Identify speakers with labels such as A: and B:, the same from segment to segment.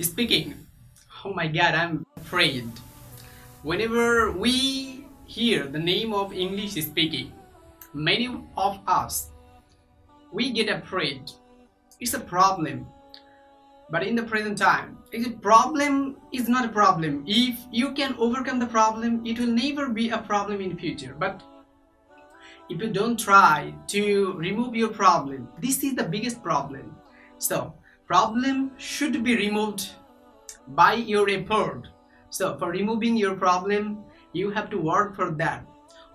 A: Speaking. Oh my god, I'm afraid. Whenever we hear the name of English speaking, many of us we get afraid. It's a problem. But in the present time, a problem is not a problem. If you can overcome the problem, it will never be a problem in future. But if you don't try to remove your problem, this is the biggest problem. So problem should be removed by your effort. So for removing your problem, you have to work for that.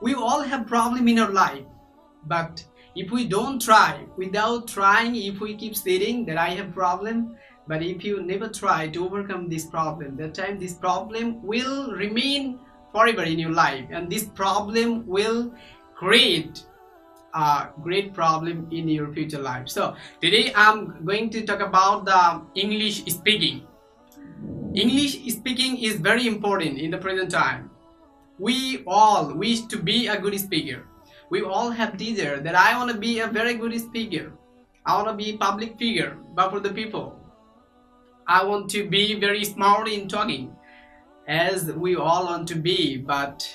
A: We all have problem in our life, but if we don't try, without trying, if we keep stating that I have problem, but if you never try to overcome this problem, that time this problem will remain forever in your life, and this problem will create a great problem in your future life. So today I'm going to talk about the English speaking. English speaking is very important in the present time. We all wish to be a good speaker. We all have desire that I want to be a very good speaker. I want to be a public figure, but for the people. I want to be very smart in talking, as we all want to be, but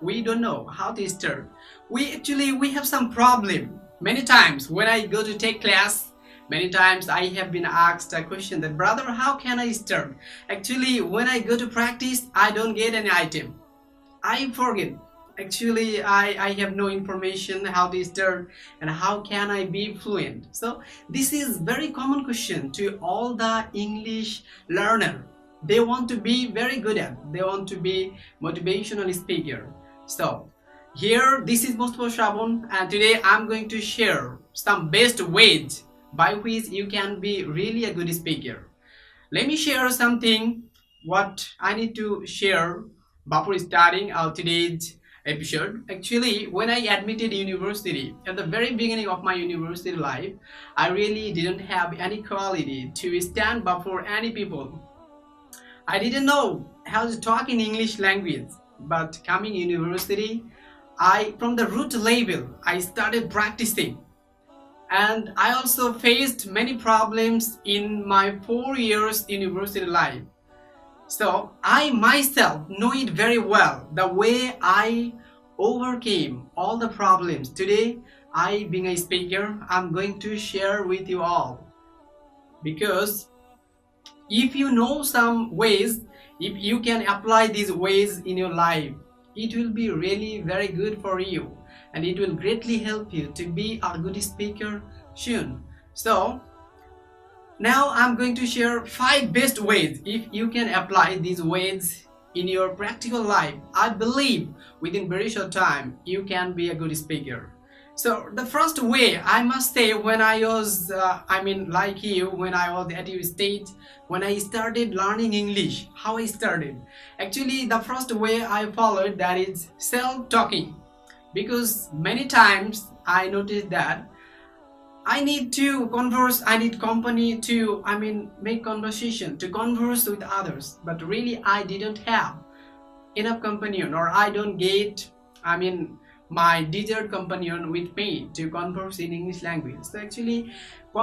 A: we don't know how to start. We have some problem. Many times when I go to take class, many times I have been asked a question that, brother, how can I start? Actually, when I go to practice, I don't get any item. I forget. Actually, I have no information how to start and how can I be fluent. So this is very common question to all the English learner. They want to be very good at. They want to be motivational speaker. So here, this is Mustafa Shabon, and today I'm going to share some best ways by which you can be really a good speaker. Let me share something what I need to share before starting our today's episode. Actually, when I admitted university at the very beginning of my university life, I really didn't have any quality to stand before any people. I didn't know how to talk in English language, but coming university, I from the root level I started practicing, and I also faced many problems in my 4 years university life. So I myself know it very well, the way I overcame all the problems. Today, I being a speaker, I'm going to share with you all, because if you know some ways, if you can apply these ways in your life, it will be really very good for you, and it will greatly help you to be a good speaker soon. So now I'm going to share 5 best ways. If you can apply these ways in your practical life, I believe within very short time you can be a good speaker. So the first way, I must say, when I was like you, when I was at your stage, when I started learning English, how I started, actually the first way I followed, that is self-talking. Because many times I noticed that I need to converse, I need company to, make conversation, to converse with others. But really, I didn't have enough companion, or I don't get, my desired companion with me to converse in English language. So actually,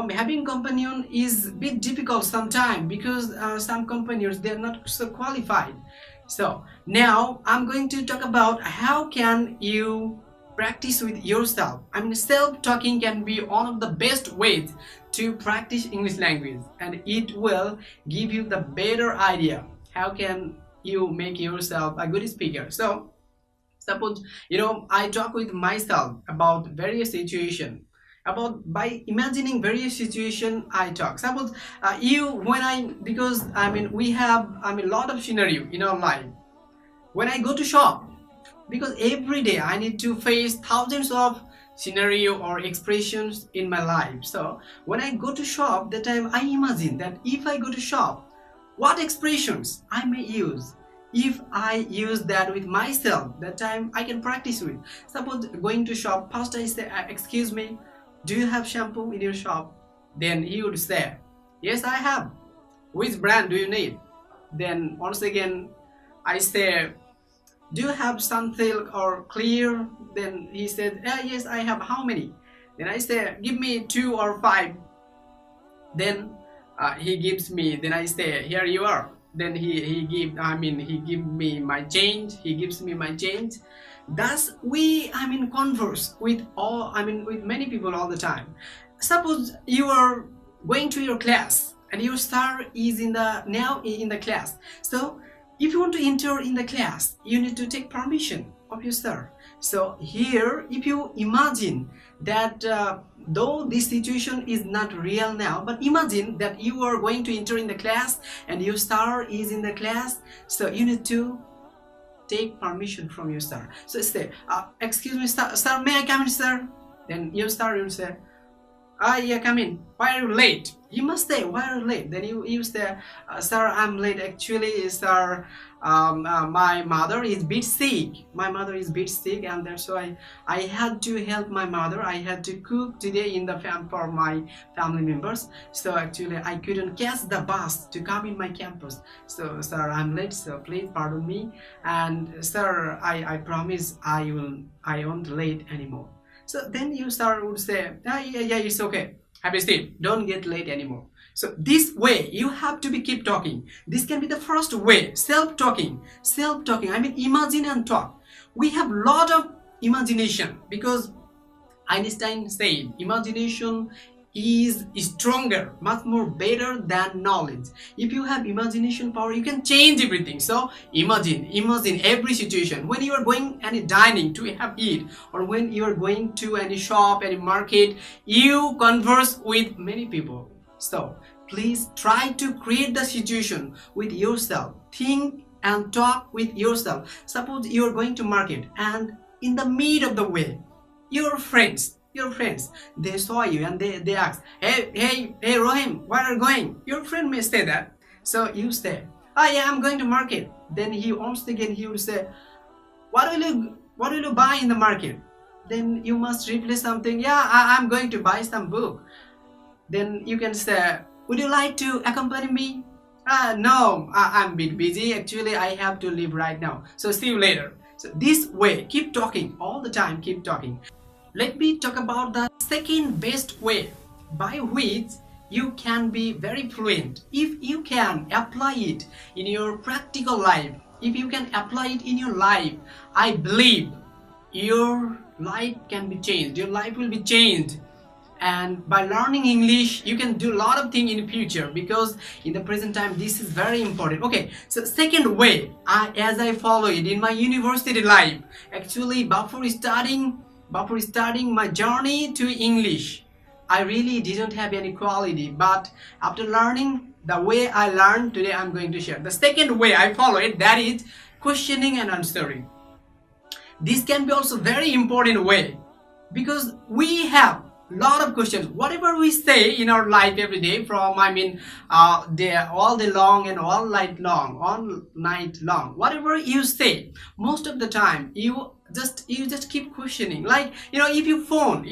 A: having companion is a bit difficult sometimes, because some companions, they're not so qualified. So now I'm going to talk about how can you practice with yourself. Self-talking can be one of the best ways to practice English language, and it will give you the better idea how can you make yourself a good speaker. So suppose, I talk with myself about various situation, about by imagining various situation I talk. Suppose you when I because we have a lot of scenario in our life. When I go to shop, because every day I need to face thousands of scenario or expressions in my life. So when I go to shop, that time I imagine that if I go to shop, what expressions I may use. If I use that with myself, that time I can practice with. Suppose going to shop, first I say, excuse me, do you have shampoo in your shop? Then he would say, yes, I have. Which brand do you need? Then once again I say, do you have sunsilk or clear? Then he said, yes, I have. How many? Then I say, give me 2 or 5. Then he gives me, then I say, here you are. Then he give me my change, he gives me my change. Thus we converse with with many people all the time. Suppose you are going to your class and your star is now in the class. So if you want to enter in the class, you need to take permission of your star. So here, if you imagine that though this situation is not real now, but imagine that you are going to enter in the class and your star is in the class, so you need to take permission from your star. So say, excuse me, star, may I come in, sir? Then your star will say, yeah, come in. Why are you late? You must say, why are you late? Then you say, sir, I'm late. Actually, sir, my mother is a bit sick. My mother is a bit sick, and that's why I had to help my mother. I had to cook today in the for my family members. So actually, I couldn't catch the bus to come in my campus. So, sir, I'm late. So please pardon me. And sir, I promise I won't late anymore. So then you star would say, yeah, it's okay. Have a seat. Don't get late anymore. So this way you have to keep talking. This can be the first way. Self-talking. Self-talking. Imagine and talk. We have a lot of imagination because Einstein said imagination is stronger, much more better than knowledge. If you have imagination power, you can change everything. So imagine every situation. When you are going any dining to have eat, or when you are going to any shop, any market, you converse with many people. So please try to create the situation with yourself. Think and talk with yourself. Suppose you are going to market and in the mid of the way, your friends, they saw you and they ask, hey Rohim, where are you going? Your friend may say that. So you say, yeah, I'm going to market. Then he once again he will say, what will you buy in the market? Then you must reply something, yeah, I'm going to buy some book. Then you can say, would you like to accompany me? No, I'm a bit busy. Actually, I have to leave right now. So see you later. So this way, keep talking all the time, keep talking. Let me talk about the second best way by which you can be very fluent. If you can apply it in your practical life, if you can apply it in your life, I believe your life can be changed. Your life will be changed. And by learning English, you can do a lot of things in the future, because in the present time, this is very important. Okay, so second way, as I follow it in my university life, actually before starting my journey to English, I really didn't have any quality, but after learning the way I learned today, I'm going to share. The second way I follow it, that is questioning and answering. This can be also very important way, because we have lot of questions. Whatever we say in our life every day, from all day long and all night long, whatever you say, most of the time you just keep questioning. Like, if you phone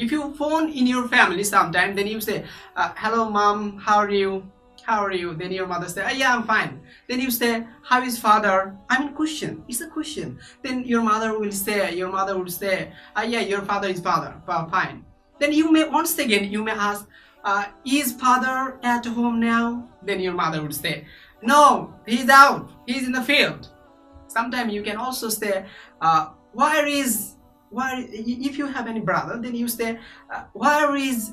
A: in your family sometime, then you say, hello mom, how are you? Then your mother say, yeah, I'm fine. Then you say, how is father? Question. It's a question. Then your mother would say, yeah, your father is fine. Then you may once again ask, is father at home now? Then your mother would say, no, he's out, he's in the field. Sometimes you can also say, if you have any brother, then you say, where is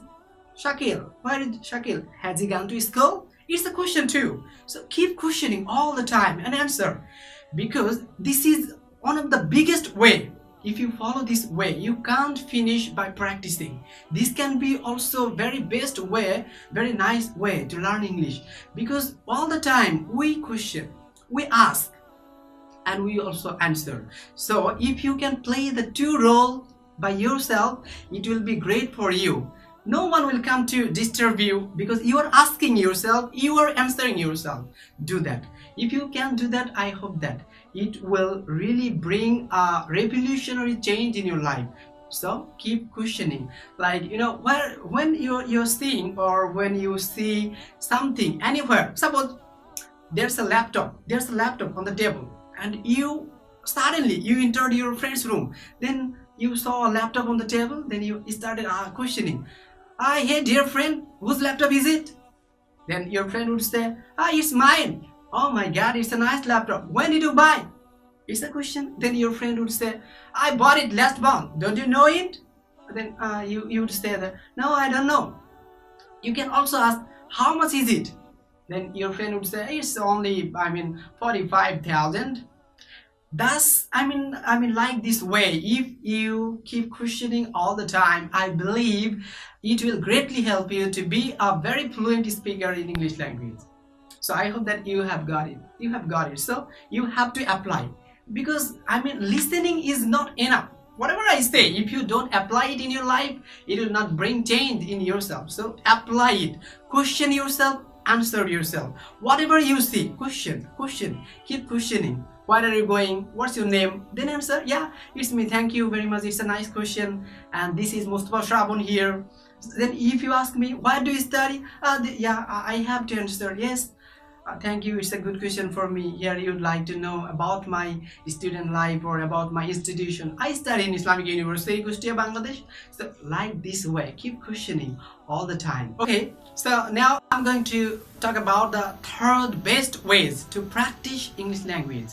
A: Shakil? Has he gone to school? It's a question too. So keep questioning all the time and answer, because this is one of the biggest way. If you follow this way, you can't finish by practicing. This can be also very best way, very nice way to learn English, because all the time we question, we ask, and we also answer. So if you can play the two roles by yourself, it will be great for you. No one will come to disturb you, because you are asking yourself, you are answering yourself. Do that. If you can do that, I hope that it will really bring a revolutionary change in your life. So keep questioning. Like, when you're seeing, or when you see something anywhere, suppose there's a laptop on the table, and you suddenly entered your friend's room. Then you saw a laptop on the table. Then you started questioning. Hey dear friend, whose laptop is it? Then your friend would say, ah, it's mine. Oh my god, it's a nice laptop. When did you buy? It's a question. Then your friend would say, I bought it last month. Don't you know it? Then you would say that, no, I don't know. You can also ask, how much is it? Then your friend would say, it's only 45,000. Thus, like this way, if you keep questioning all the time, I believe it will greatly help you to be a very fluent speaker in English language. So I hope that you have got it. You have got it. So you have to apply, because listening is not enough. Whatever I say, if you don't apply it in your life, it will not bring change in yourself. So apply it. Question yourself. Answer yourself. Whatever you see, question. Keep questioning. Where are you going? What's your name? Then answer, yeah, it's me. Thank you very much. It's a nice question. And this is Mustafa Shravan here. Then if you ask me, why do you study? I have to answer, yes. Thank you. It's a good question for me. Here you'd like to know about my student life or about my institution. I study in Islamic University Kushtia, Bangladesh. So like this way, keep questioning all the time. Okay, so now I'm going to talk about the third best ways to practice English language.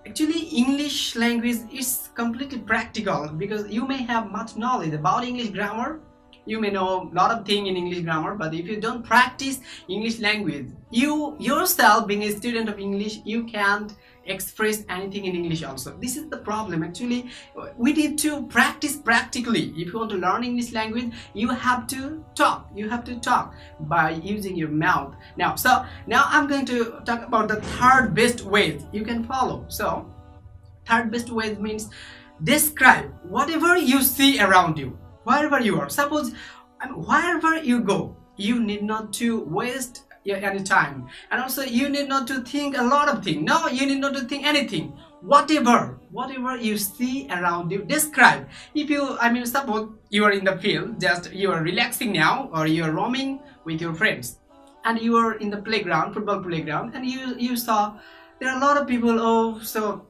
A: Actually, English language is completely practical, because you may have much knowledge about English grammar. You may know a lot of things in English grammar, but if you don't practice English language, you yourself being a student of English, you can't express anything in English also. This is the problem. Actually, we need to practice practically. If you want to learn English language, you have to talk. You have to talk by using your mouth. Now I'm going to talk about the third best ways you can follow. So third best ways means describe whatever you see around you. Wherever you are, suppose wherever you go, you need not to waste any time, and also you need not to think a lot of things. No, you need not to think anything. Whatever you see around you, describe. If you, suppose you are in the field, just you are relaxing now, or you are roaming with your friends, and you are in the playground, football playground, and you saw there are a lot of people. Oh, so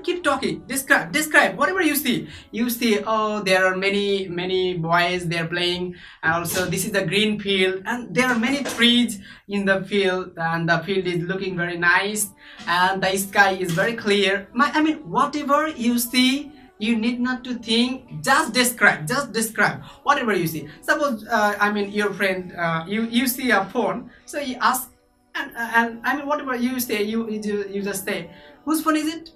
A: keep talking. Describe whatever you see. You see, oh, there are many boys, they're playing, and also this is a green field, and there are many trees in the field, and the field is looking very nice, and the sky is very clear. Whatever you see, you need not to think. Just describe. Whatever you see. Suppose your friend, you see a phone, so you ask, and whatever you say, you just say, whose phone is it?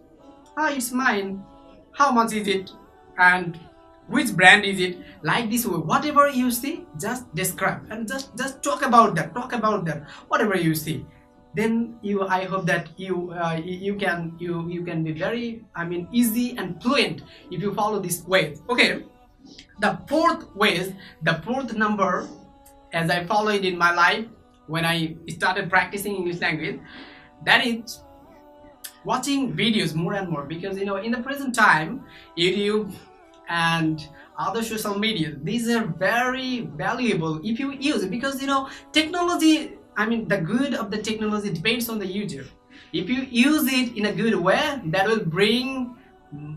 A: Ah, it's mine. How much is it? And which brand is it? Like this way, whatever you see, just describe, and just talk about that. Whatever you see, then I hope that you can be very easy and fluent if you follow this way. Okay, the fourth number, as I follow it in my life when I started practicing English language, that is watching videos more and more. Because in the present time, YouTube and other social media, these are very valuable if you use it, because technology, the good of the technology depends on the user. If you use it in a good way, that will bring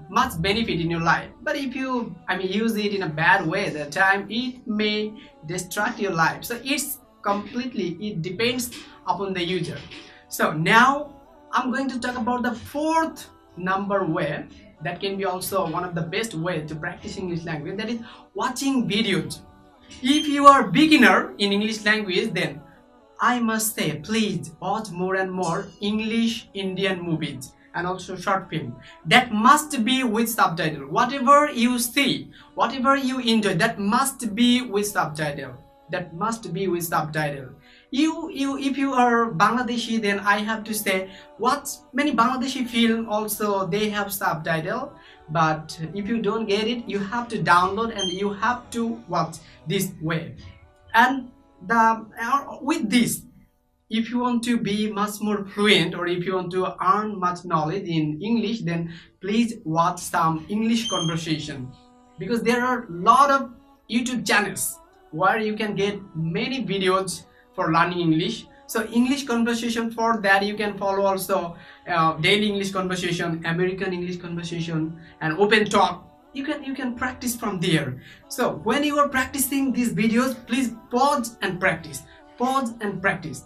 A: much benefit in your life. But if you use it in a bad way, that time it may distract your life. So it depends upon the user. So now I'm going to talk about the fourth number way that can be also one of the best ways to practice English language, that is watching videos. If you are beginner in English language, then I must say, please watch more and more English Indian movies and also short film. That must be with subtitle. Whatever you see, whatever you enjoy, that must be with subtitle. If you are Bangladeshi, then I have to say, many Bangladeshi film also, they have subtitle, but if you don't get it, you have to download and you have to watch this way. And with this, if you want to be much more fluent, or if you want to earn much knowledge in English, then please watch some English conversation, because there are a lot of YouTube channels where you can get many videos for learning English. So English conversation, for that you can follow also daily English conversation, American English conversation, and open talk. You can practice from there. So when you are practicing these videos, please pause and practice. pause and practice.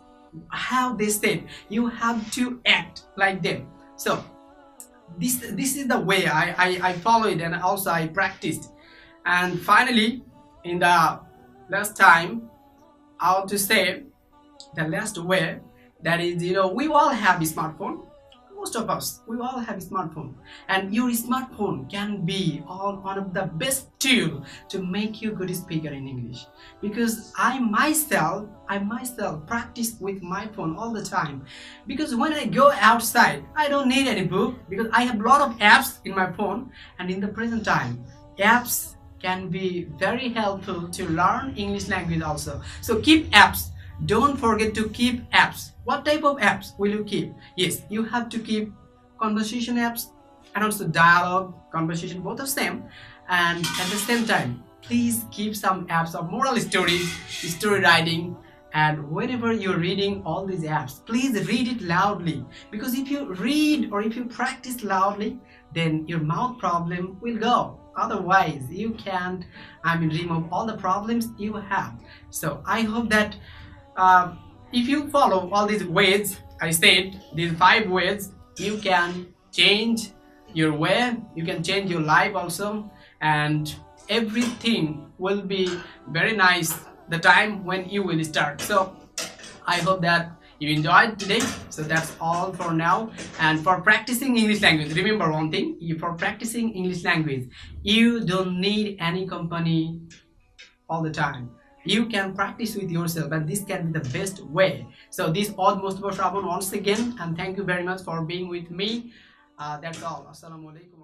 A: How they said, you have to act like them. So this is the way I followed, and also I practiced. And finally, in the last time, how to say the last way, that is, we all have a smartphone. Most of us, we all have a smartphone, and your smartphone can be one of the best tool to make you good speaker in English. Because I myself practice with my phone all the time. Because when I go outside, I don't need any book, because I have a lot of apps in my phone. And in the present time, apps can be very helpful to learn English language also. So keep apps. Don't forget to keep apps. What type of apps will you keep? Yes, you have to keep conversation apps and also dialogue, conversation, both of them. And at the same time, please keep some apps of moral stories, story writing. And whenever you're reading all these apps, please read it loudly. Because if you read or if you practice loudly, then your mouth problem will go. Otherwise, you can't, remove all the problems you have. So I hope that if you follow all these ways, I said, these 5 ways, you can change your way, you can change your life also, and everything will be very nice the time when you will start. So I hope that you enjoyed today. So that's all for now. And for practicing English language, remember one thing, for practicing English language, you don't need any company all the time. You can practice with yourself, and this can be the best way. So this odd Mustafa Shravan once again, and thank you very much for being with me. That's all. Assalamu alaikum.